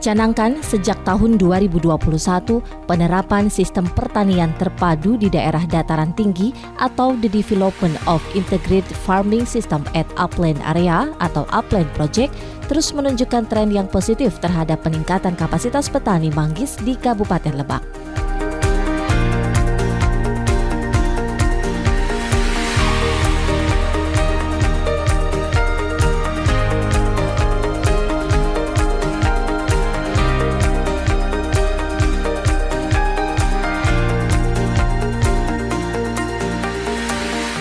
Dicanangkan sejak tahun 2021, penerapan sistem pertanian terpadu di daerah dataran tinggi atau The Development of Integrated Farming System at Upland Area atau Upland Project terus menunjukkan tren yang positif terhadap peningkatan kapasitas petani manggis di Kabupaten Lebak.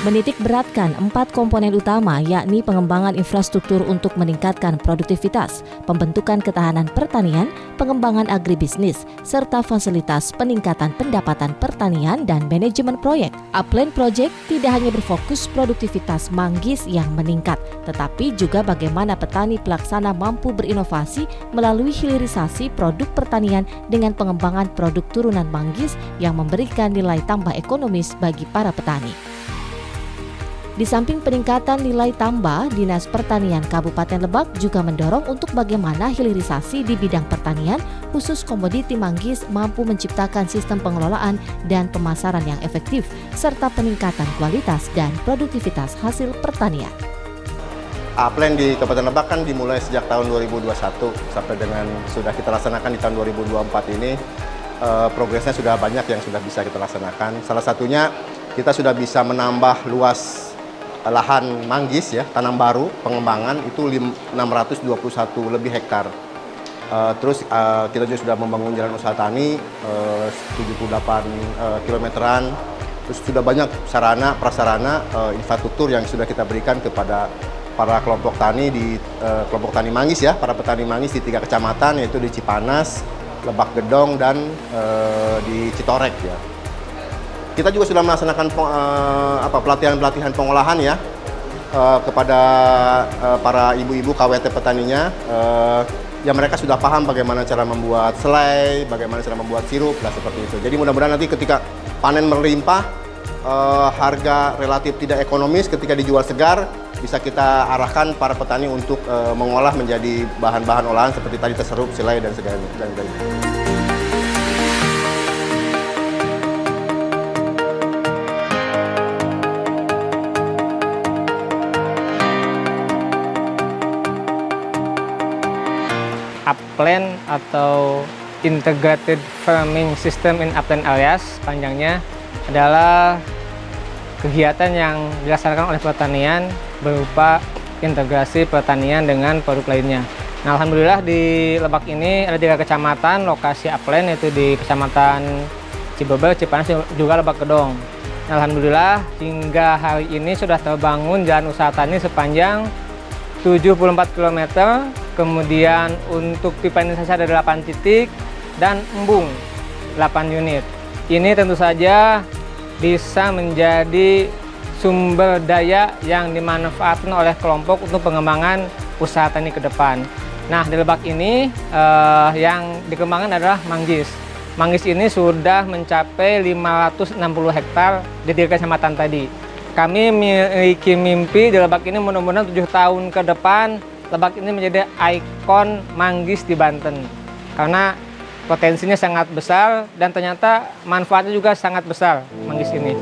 Menitik beratkan 4 komponen utama, yakni pengembangan infrastruktur untuk meningkatkan produktivitas, pembentukan ketahanan pertanian, pengembangan agribisnis, serta fasilitas peningkatan pendapatan pertanian dan manajemen proyek. Upland Project tidak hanya berfokus produktivitas manggis yang meningkat, tetapi juga bagaimana petani pelaksana mampu berinovasi melalui hilirisasi produk pertanian dengan pengembangan produk turunan manggis yang memberikan nilai tambah ekonomis bagi para petani. Di samping peningkatan nilai tambah, Dinas Pertanian Kabupaten Lebak juga mendorong untuk bagaimana hilirisasi di bidang pertanian, khusus komoditi manggis mampu menciptakan sistem pengelolaan dan pemasaran yang efektif, serta peningkatan kualitas dan produktivitas hasil pertanian. Upland di Kabupaten Lebak kan dimulai sejak tahun 2021 sampai dengan sudah kita laksanakan di tahun 2024 ini. Progresnya sudah banyak yang sudah bisa kita laksanakan. Salah satunya kita sudah bisa menambah luas lahan manggis ya, tanam baru, pengembangan itu 621 lebih hektar. Terus kita juga sudah membangun jalan usaha tani 78 kilometeran. Terus sudah banyak sarana, prasarana, infrastruktur yang sudah kita berikan kepada para kelompok tani di kelompok tani manggis ya, para petani manggis di 3 kecamatan, yaitu di Cipanas, Lebak Gedong, dan di Citorek ya. Kita juga sudah melaksanakan pelatihan-pelatihan pengolahan ya kepada para ibu-ibu KWT petaninya. Ya mereka sudah paham bagaimana cara membuat selai, bagaimana cara membuat sirup, lah seperti itu. Jadi mudah-mudahan nanti ketika panen melimpah, harga relatif tidak ekonomis ketika dijual segar, bisa kita arahkan para petani untuk mengolah menjadi bahan-bahan olahan seperti tadi terserup, selai, dan sebagainya. Upland atau Integrated Farming System in Upland Areas, panjangnya adalah kegiatan yang dilaksanakan oleh pertanian berupa integrasi pertanian dengan produk lainnya. Nah, alhamdulillah di Lebak ini ada 3 kecamatan lokasi Upland, yaitu di Kecamatan Cibeber, Cipanas, juga Lebak Gedong. Nah, alhamdulillah hingga hari ini sudah terbangun jalan usaha tani sepanjang 74 km, kemudian untuk pipa irisasi ada 8 titik, dan embung 8 unit. Ini tentu saja bisa menjadi sumber daya yang dimanfaatkan oleh kelompok untuk pengembangan usaha tani ke depan. Nah, di Lebak ini yang dikembangkan adalah manggis. Manggis ini sudah mencapai 560 hektar di 3 kecamatan tadi. Kami memiliki mimpi di Lebak ini mudah-mudahan 7 tahun ke depan Lebak ini menjadi ikon manggis di Banten. Karena potensinya sangat besar dan ternyata manfaatnya juga sangat besar manggis ini.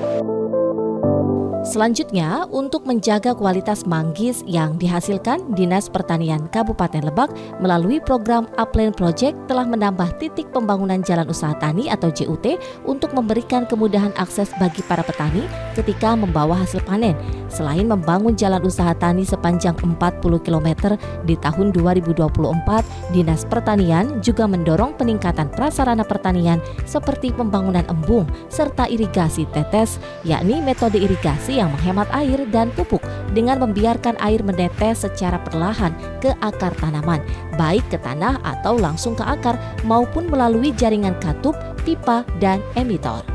Selanjutnya, untuk menjaga kualitas manggis yang dihasilkan, Dinas Pertanian Kabupaten Lebak melalui program Upland Project telah menambah titik pembangunan jalan usaha tani atau JUT untuk memberikan kemudahan akses bagi para petani ketika membawa hasil panen. Selain membangun jalan usaha tani sepanjang 40 km di tahun 2024, Dinas Pertanian juga mendorong peningkatan prasarana pertanian seperti pembangunan embung serta irigasi tetes, yakni metode irigasi yang menghemat air dan pupuk dengan membiarkan air menetes secara perlahan ke akar tanaman, baik ke tanah atau langsung ke akar maupun melalui jaringan katup, pipa, dan emitor.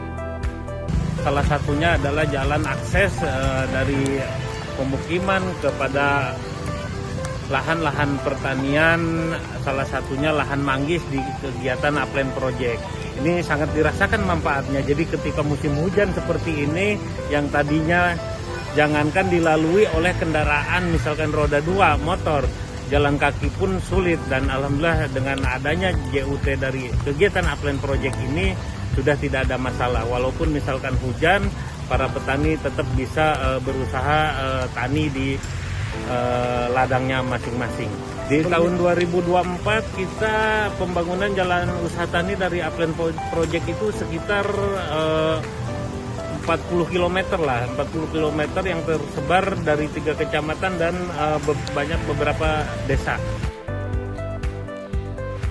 Salah satunya adalah jalan akses dari pemukiman kepada lahan-lahan pertanian, salah satunya lahan manggis di kegiatan Upland Project. Ini sangat dirasakan manfaatnya. Jadi ketika musim hujan seperti ini, yang tadinya jangankan dilalui oleh kendaraan misalkan roda 2 motor, jalan kaki pun sulit, dan alhamdulillah dengan adanya JUT dari kegiatan Upland Project ini sudah tidak ada masalah. Walaupun misalkan hujan, para petani tetap bisa berusaha tani di ladangnya masing-masing. Di tahun 2024 kita pembangunan jalan usaha tani dari Upland Project itu sekitar 40 km lah, 40 km yang tersebar dari 3 kecamatan dan banyak beberapa desa.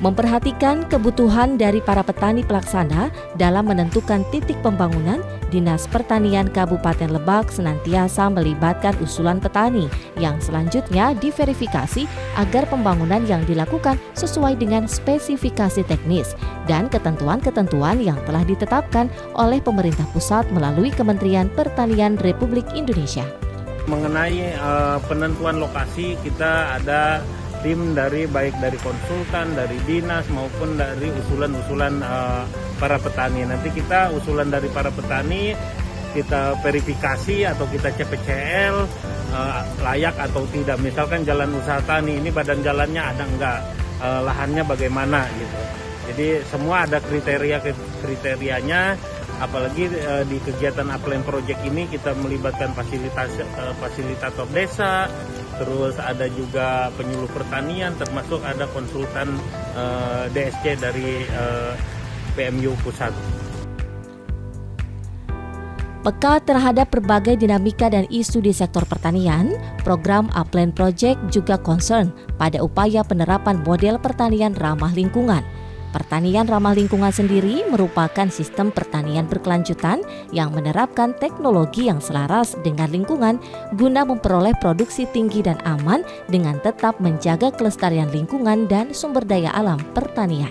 Memperhatikan kebutuhan dari para petani pelaksana dalam menentukan titik pembangunan, Dinas Pertanian Kabupaten Lebak senantiasa melibatkan usulan petani yang selanjutnya diverifikasi agar pembangunan yang dilakukan sesuai dengan spesifikasi teknis dan ketentuan-ketentuan yang telah ditetapkan oleh pemerintah pusat melalui Kementerian Pertanian Republik Indonesia. Mengenai penentuan lokasi, kita ada tim baik dari konsultan, dari dinas maupun dari usulan-usulan para petani. Nanti kita usulan dari para petani kita verifikasi atau kita CPCL layak atau tidak. Misalkan jalan usaha tani ini badan jalannya ada enggak, lahannya bagaimana gitu. Jadi semua ada kriterianya. Apalagi di kegiatan Upland Project ini kita melibatkan fasilitator desa, terus ada juga penyuluh pertanian, termasuk ada konsultan DSC dari PMU Pusat. Peka terhadap berbagai dinamika dan isu di sektor pertanian, program Upland Project juga concern pada upaya penerapan model pertanian ramah lingkungan. Pertanian ramah lingkungan sendiri merupakan sistem pertanian berkelanjutan yang menerapkan teknologi yang selaras dengan lingkungan guna memperoleh produksi tinggi dan aman dengan tetap menjaga kelestarian lingkungan dan sumber daya alam pertanian.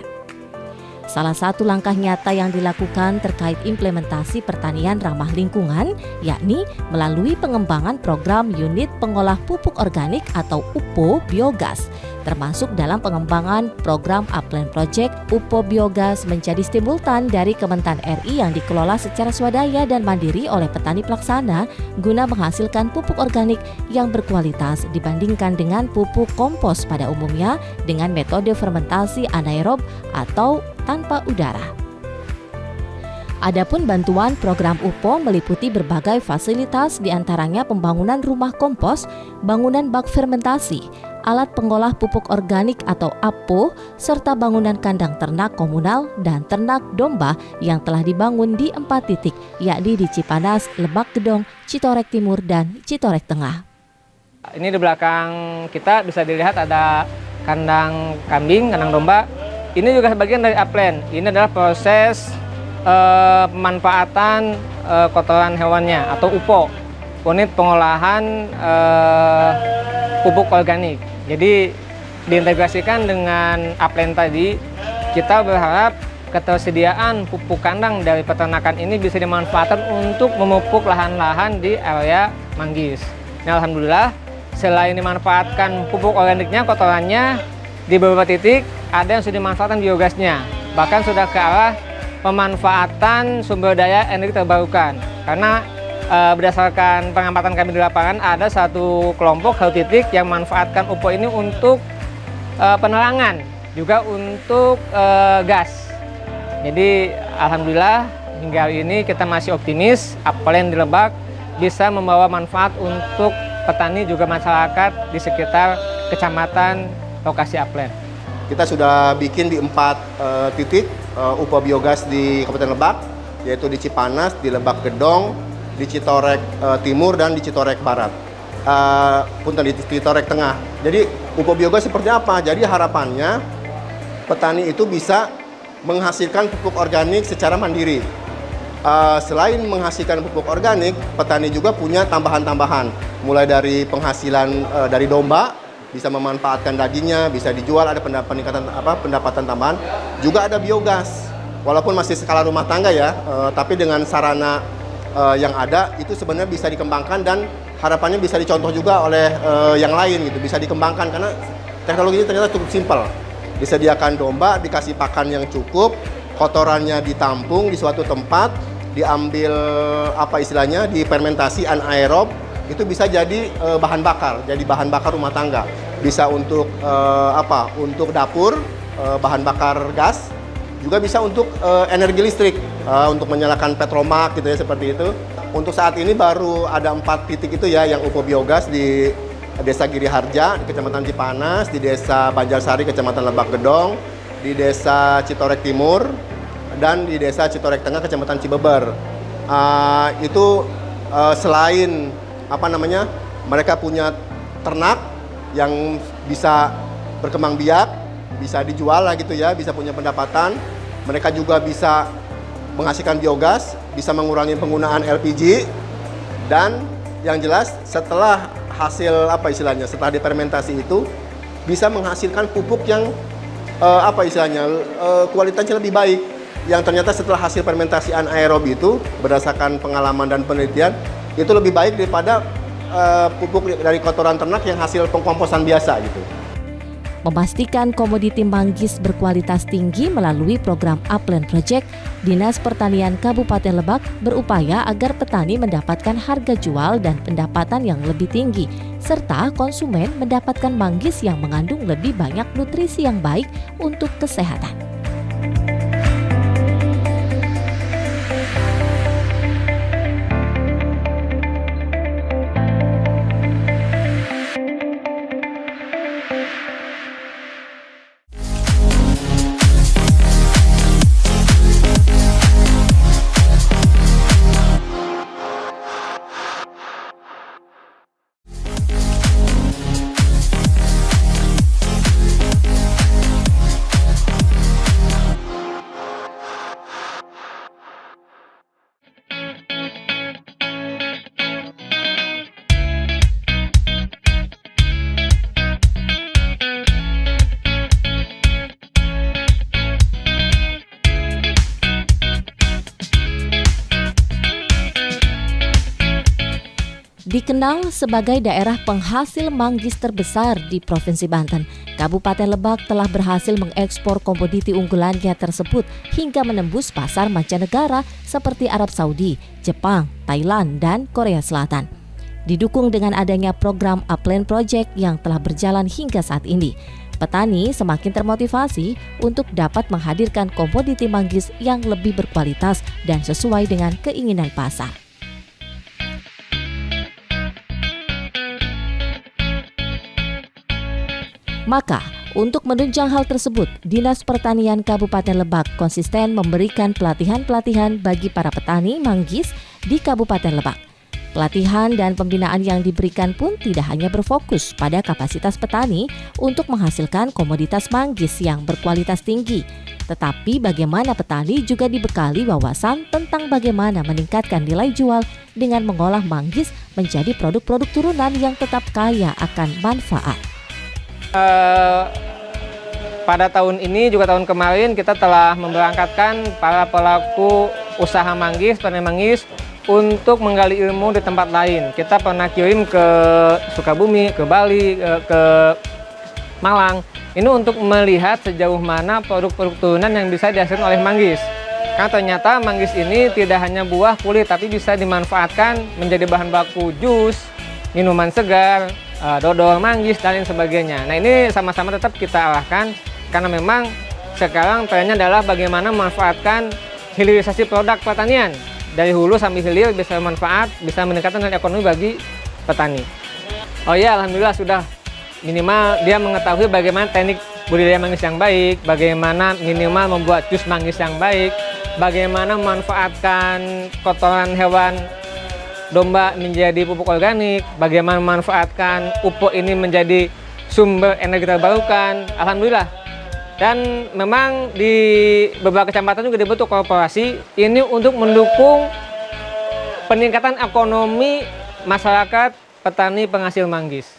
Salah satu langkah nyata yang dilakukan terkait implementasi pertanian ramah lingkungan yakni melalui pengembangan program unit pengolah pupuk organik atau UPO Biogas. Termasuk dalam pengembangan program Upland Project, UPO Biogas menjadi simultan dari Kementan RI yang dikelola secara swadaya dan mandiri oleh petani pelaksana guna menghasilkan pupuk organik yang berkualitas dibandingkan dengan pupuk kompos pada umumnya dengan metode fermentasi anaerob atau tanpa udara. Adapun bantuan program UPO meliputi berbagai fasilitas diantaranya pembangunan rumah kompos, bangunan bak fermentasi, alat pengolah pupuk organik atau APO, serta bangunan kandang ternak komunal dan ternak domba yang telah dibangun di 4 titik, yakni di Cipanas, Lebak Gedong, Citorek Timur, dan Citorek Tengah. Ini di belakang kita bisa dilihat ada kandang kambing, kandang domba. Ini juga sebagian dari Upland. Ini adalah proses pemanfaatan kotoran hewannya atau UPO, unit pengolahan pupuk organik. Jadi diintegrasikan dengan Upland tadi, kita berharap ketersediaan pupuk kandang dari peternakan ini bisa dimanfaatkan untuk memupuk lahan-lahan di area Manggis. Nah, alhamdulillah selain dimanfaatkan pupuk organiknya, kotorannya, di beberapa titik ada yang sudah dimanfaatkan biogasnya, bahkan sudah ke arah pemanfaatan sumber daya energi terbarukan. Karena berdasarkan pengamatan kami di lapangan, ada satu kelompok satu titik yang memanfaatkan UPO ini untuk penerangan, juga untuk gas. Jadi alhamdulillah hingga hari ini kita masih optimis Upland di Lebak bisa membawa manfaat untuk petani juga masyarakat di sekitar kecamatan lokasi Upland. Kita sudah bikin di 4 titik UPO Biogas di Kabupaten Lebak, yaitu di Cipanas, di Lebak Gedong, di Citorek Timur, dan di Citorek Barat. Punten di Citorek Tengah. Jadi UPO Biogas seperti apa? Jadi harapannya petani itu bisa menghasilkan pupuk organik secara mandiri. Selain menghasilkan pupuk organik, petani juga punya tambahan-tambahan, mulai dari penghasilan dari domba, bisa memanfaatkan dagingnya, bisa dijual, ada pendapatan tambahan. Juga ada biogas, walaupun masih skala rumah tangga ya, tapi dengan sarana yang ada itu sebenarnya bisa dikembangkan dan harapannya bisa dicontoh juga oleh yang lain gitu, bisa dikembangkan karena teknologi ini ternyata cukup simpel. Disediakan domba, dikasih pakan yang cukup, kotorannya ditampung di suatu tempat, diambil difermentasi anaerob, itu bisa jadi bahan bakar rumah tangga. Bisa untuk untuk dapur, bahan bakar gas, juga bisa untuk energi listrik, untuk menyalakan petromak gitu ya, seperti itu. Untuk saat ini baru ada 4 titik itu ya yang UPO biogas di Desa Giri Harja, di Kecamatan Cipanas, di Desa Banjarsari, Kecamatan Lebak Gedong, di Desa Citorek Timur, dan di Desa Citorek Tengah, Kecamatan Cibeber. Itu selain mereka punya ternak yang bisa berkembang biak, bisa dijual lah gitu ya, bisa punya pendapatan. Mereka juga bisa menghasilkan biogas, bisa mengurangi penggunaan LPG, dan yang jelas setelah hasil setelah difermentasi itu bisa menghasilkan pupuk yang kualitasnya lebih baik. Yang ternyata setelah hasil fermentasi anaerob itu berdasarkan pengalaman dan penelitian itu lebih baik daripada pupuk dari kotoran ternak yang hasil pengkomposan biasa gitu. Memastikan komoditi manggis berkualitas tinggi melalui program Upland Project, Dinas Pertanian Kabupaten Lebak berupaya agar petani mendapatkan harga jual dan pendapatan yang lebih tinggi, serta konsumen mendapatkan manggis yang mengandung lebih banyak nutrisi yang baik untuk kesehatan. Dikenal sebagai daerah penghasil manggis terbesar di Provinsi Banten, Kabupaten Lebak telah berhasil mengekspor komoditi unggulannya tersebut hingga menembus pasar mancanegara seperti Arab Saudi, Jepang, Thailand, dan Korea Selatan. Didukung dengan adanya program Upland Project yang telah berjalan hingga saat ini, petani semakin termotivasi untuk dapat menghadirkan komoditi manggis yang lebih berkualitas dan sesuai dengan keinginan pasar. Maka, untuk menunjang hal tersebut, Dinas Pertanian Kabupaten Lebak konsisten memberikan pelatihan-pelatihan bagi para petani manggis di Kabupaten Lebak. Pelatihan dan pembinaan yang diberikan pun tidak hanya berfokus pada kapasitas petani untuk menghasilkan komoditas manggis yang berkualitas tinggi, tetapi bagaimana petani juga dibekali wawasan tentang bagaimana meningkatkan nilai jual dengan mengolah manggis menjadi produk-produk turunan yang tetap kaya akan manfaat. Pada tahun ini juga tahun kemarin kita telah memberangkatkan para pelaku usaha manggis, petani manggis untuk menggali ilmu di tempat lain. Kita pernah kirim ke Sukabumi, ke Bali, ke Malang. Ini untuk melihat sejauh mana produk-produk turunan yang bisa dihasilkan oleh manggis. Karena ternyata manggis ini tidak hanya buah kulit, tapi bisa dimanfaatkan menjadi bahan baku jus, minuman segar, dodol manggis, dan lain sebagainya. Nah, ini sama-sama tetap kita arahkan karena memang sekarang trennya adalah bagaimana memanfaatkan hilirisasi produk pertanian. Dari hulu sampai hilir bisa bermanfaat, bisa meningkatkan nilai ekonomi bagi petani. Oh ya, alhamdulillah sudah minimal dia mengetahui bagaimana teknik budidaya manggis yang baik, bagaimana minimal membuat jus manggis yang baik, bagaimana memanfaatkan kotoran hewan domba menjadi pupuk organik, bagaimana memanfaatkan UPO ini menjadi sumber energi terbarukan, alhamdulillah. Dan memang di beberapa kecamatan juga dibentuk korporasi ini untuk mendukung peningkatan ekonomi masyarakat petani penghasil manggis.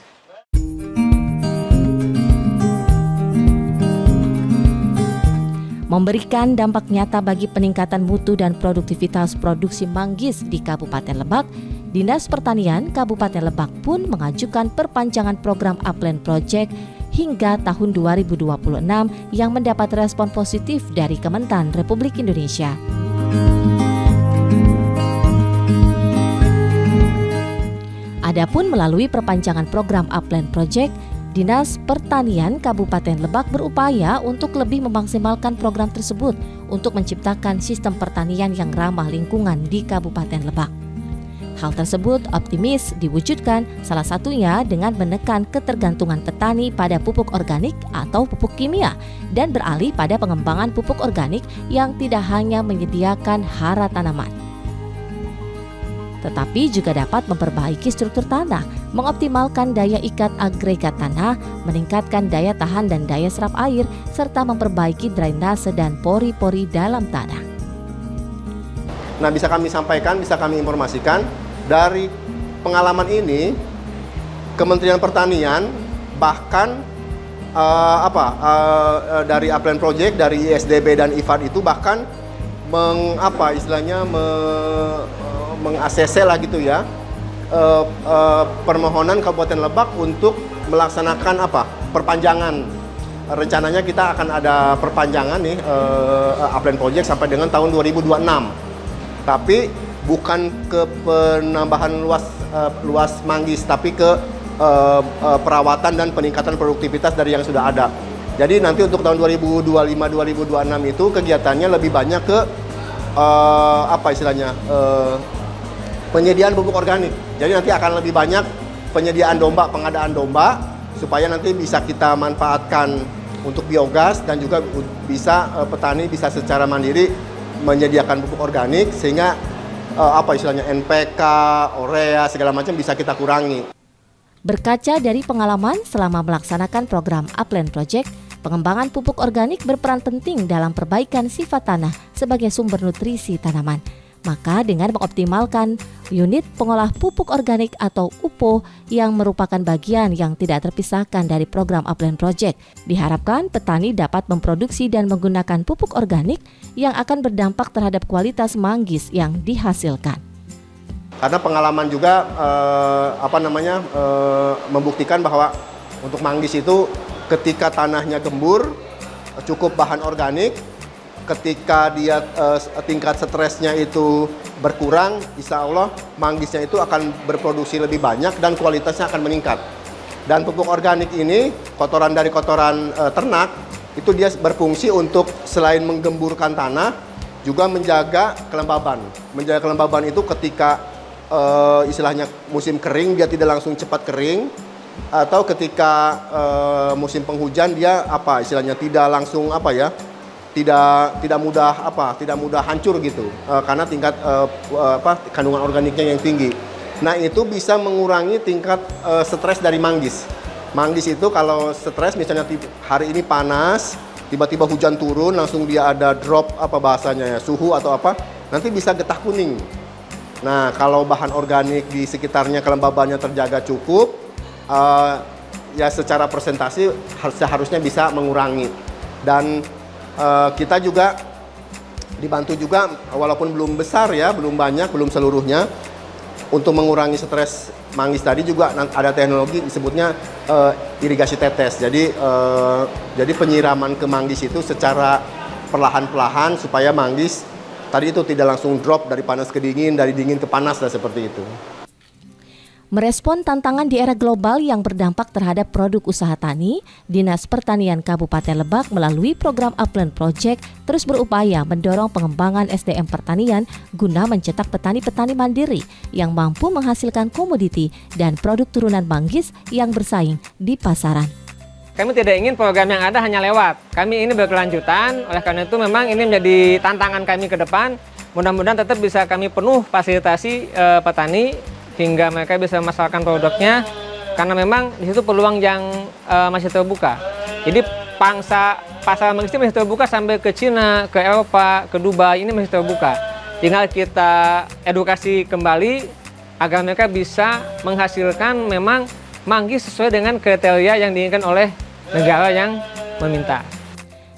Memberikan dampak nyata bagi peningkatan mutu dan produktivitas produksi manggis di Kabupaten Lebak, Dinas Pertanian Kabupaten Lebak pun mengajukan perpanjangan program Upland Project hingga tahun 2026 yang mendapat respon positif dari Kementan Republik Indonesia. Adapun melalui perpanjangan program Upland Project, Dinas Pertanian Kabupaten Lebak berupaya untuk lebih memaksimalkan program tersebut untuk menciptakan sistem pertanian yang ramah lingkungan di Kabupaten Lebak. Hal tersebut optimis diwujudkan salah satunya dengan menekan ketergantungan petani pada pupuk organik atau pupuk kimia dan beralih pada pengembangan pupuk organik yang tidak hanya menyediakan hara tanaman, tetapi juga dapat memperbaiki struktur tanah, mengoptimalkan daya ikat agregat tanah, meningkatkan daya tahan dan daya serap air, serta memperbaiki drainase dan pori-pori dalam tanah. Nah, bisa kami sampaikan, bisa kami informasikan, dari pengalaman ini, Kementerian Pertanian bahkan dari Upland Project, dari ISDB dan IFAD itu bahkan meng-ACC lah gitu ya, permohonan Kabupaten Lebak untuk melaksanakan perpanjangan. Rencananya kita akan ada perpanjangan nih Upland Project sampai dengan tahun 2026. Tapi bukan ke penambahan luas manggis, tapi ke perawatan dan peningkatan produktivitas dari yang sudah ada. Jadi nanti untuk tahun 2025-2026 itu kegiatannya lebih banyak ke penyediaan pupuk organik. Jadi nanti akan lebih banyak penyediaan domba, pengadaan domba, supaya nanti bisa kita manfaatkan untuk biogas dan juga bisa petani bisa secara mandiri menyediakan pupuk organik sehingga NPK, urea segala macam bisa kita kurangi. Berkaca dari pengalaman selama melaksanakan program Upland Project, pengembangan pupuk organik berperan penting dalam perbaikan sifat tanah sebagai sumber nutrisi tanaman. Maka dengan mengoptimalkan unit pengolah pupuk organik atau UPO yang merupakan bagian yang tidak terpisahkan dari program Upland Project, diharapkan petani dapat memproduksi dan menggunakan pupuk organik yang akan berdampak terhadap kualitas manggis yang dihasilkan. Karena pengalaman juga membuktikan bahwa untuk manggis itu ketika tanahnya gembur, cukup bahan organik, ketika dia tingkat stresnya itu berkurang, insya Allah manggisnya itu akan berproduksi lebih banyak dan kualitasnya akan meningkat. Dan pupuk organik ini, kotoran dari kotoran ternak, itu dia berfungsi untuk selain menggemburkan tanah, juga menjaga kelembaban. Menjaga kelembaban itu ketika istilahnya musim kering, dia tidak langsung cepat kering, atau ketika musim penghujan dia tidak langsung tidak mudah hancur gitu, karena tingkat kandungan organiknya yang tinggi. Nah, itu bisa mengurangi tingkat stres dari manggis. Manggis itu kalau stres, misalnya hari ini panas, tiba-tiba hujan turun, langsung dia ada drop suhu atau nanti bisa getah kuning. Nah, kalau bahan organik di sekitarnya kelembabannya terjaga cukup, ya secara persentase seharusnya bisa mengurangi. Dan kita juga dibantu juga, walaupun belum besar ya, belum banyak, belum seluruhnya, untuk mengurangi stres manggis tadi juga ada teknologi disebutnya irigasi tetes. Jadi penyiraman ke manggis itu secara perlahan-lahan supaya manggis tadi itu tidak langsung drop dari panas ke dingin, dari dingin ke panas dan seperti itu. Merespon tantangan di era global yang berdampak terhadap produk usaha tani, Dinas Pertanian Kabupaten Lebak melalui program Upland Project terus berupaya mendorong pengembangan SDM pertanian guna mencetak petani-petani mandiri yang mampu menghasilkan komoditi dan produk turunan manggis yang bersaing di pasaran. Kami tidak ingin program yang ada hanya lewat. Kami ini berkelanjutan, oleh karena itu memang ini menjadi tantangan kami ke depan. Mudah-mudahan tetap bisa kami penuh fasilitasi petani hingga mereka bisa memasarkan produknya, karena memang di situ peluang yang masih terbuka. Jadi pasar manggis masih terbuka sampai ke Cina, ke Eropa, ke Dubai, ini masih terbuka. Tinggal kita edukasi kembali agar mereka bisa menghasilkan memang manggis sesuai dengan kriteria yang diinginkan oleh negara yang meminta.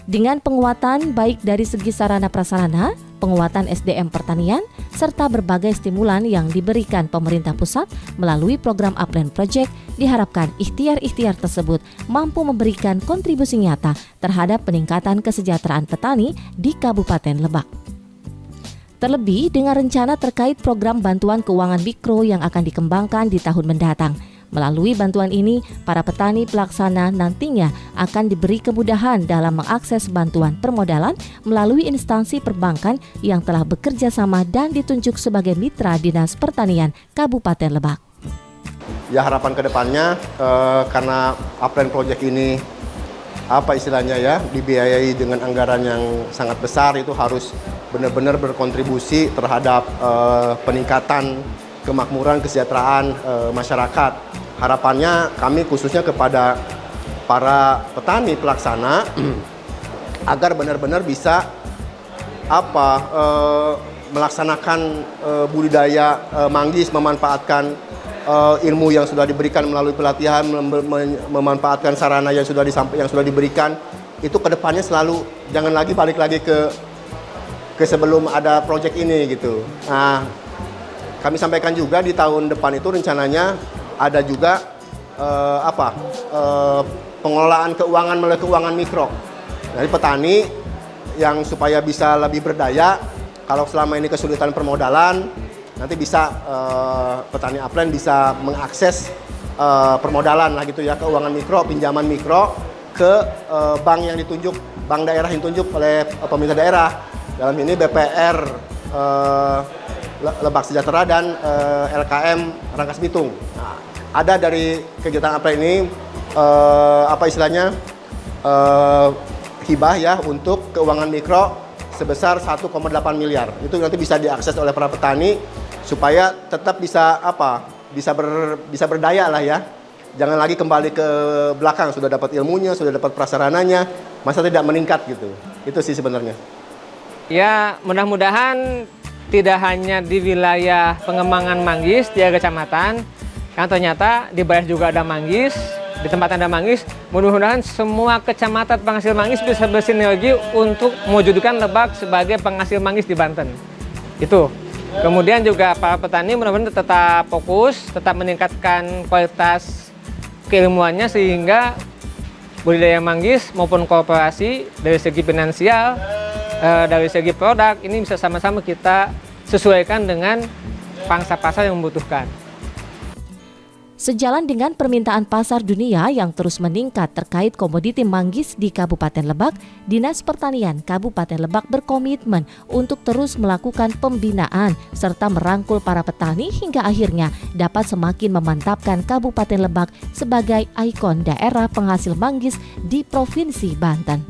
Dengan penguatan baik dari segi sarana prasarana, penguatan SDM pertanian, serta berbagai stimulan yang diberikan pemerintah pusat melalui program Upland Project, diharapkan ikhtiar-ikhtiar tersebut mampu memberikan kontribusi nyata terhadap peningkatan kesejahteraan petani di Kabupaten Lebak. Terlebih dengan rencana terkait program bantuan keuangan mikro yang akan dikembangkan di tahun mendatang. Melalui bantuan ini, para petani pelaksana nantinya akan diberi kemudahan dalam mengakses bantuan permodalan melalui instansi perbankan yang telah bekerja sama dan ditunjuk sebagai mitra Dinas Pertanian Kabupaten Lebak. Ya, harapan ke depannya karena Upland Project ini dibiayai dengan anggaran yang sangat besar, itu harus benar-benar berkontribusi terhadap peningkatan kemakmuran kesejahteraan masyarakat. Harapannya kami khususnya kepada para petani pelaksana agar benar-benar bisa melaksanakan budidaya manggis, memanfaatkan ilmu yang sudah diberikan melalui pelatihan, memanfaatkan sarana yang sudah diberikan. Itu kedepannya selalu jangan lagi balik lagi ke sebelum ada proyek ini gitu. Nah, kami sampaikan juga di tahun depan itu rencananya ada juga pengelolaan keuangan melalui keuangan mikro. Dari petani yang supaya bisa lebih berdaya, kalau selama ini kesulitan permodalan, nanti bisa petani Upland bisa mengakses permodalan lah gitu ya, keuangan mikro, pinjaman mikro ke bank yang ditunjuk, bank daerah yang ditunjuk oleh pemerintah daerah. Dalam ini BPR Lebak Sejahtera dan LKM Rangkas Bitung. Nah, ada dari kegiatan Upland ini hibah ya untuk keuangan mikro sebesar 1,8 miliar. Itu nanti bisa diakses oleh para petani supaya tetap bisa berdaya lah ya. Jangan lagi kembali ke belakang, sudah dapat ilmunya, sudah dapat prasarananya, masa tidak meningkat gitu. Itu sih sebenarnya. Ya, mudah-mudahan tidak hanya di wilayah pengembangan manggis 3 kecamatan, kan ternyata di Bayas juga ada manggis, di tempat ada manggis. Mudah-mudahan semua kecamatan penghasil manggis bisa bersinergi untuk mewujudkan Lebak sebagai penghasil manggis di Banten. Itu. Kemudian juga para petani mudah-mudahan tetap fokus, tetap meningkatkan kualitas keilmuannya sehingga budidaya manggis maupun kooperasi dari segi finansial, dari segi produk ini bisa sama-sama kita sesuaikan dengan pangsa pasar yang membutuhkan. Sejalan dengan permintaan pasar dunia yang terus meningkat terkait komoditi manggis di Kabupaten Lebak, Dinas Pertanian Kabupaten Lebak berkomitmen untuk terus melakukan pembinaan serta merangkul para petani hingga akhirnya dapat semakin memantapkan Kabupaten Lebak sebagai ikon daerah penghasil manggis di Provinsi Banten.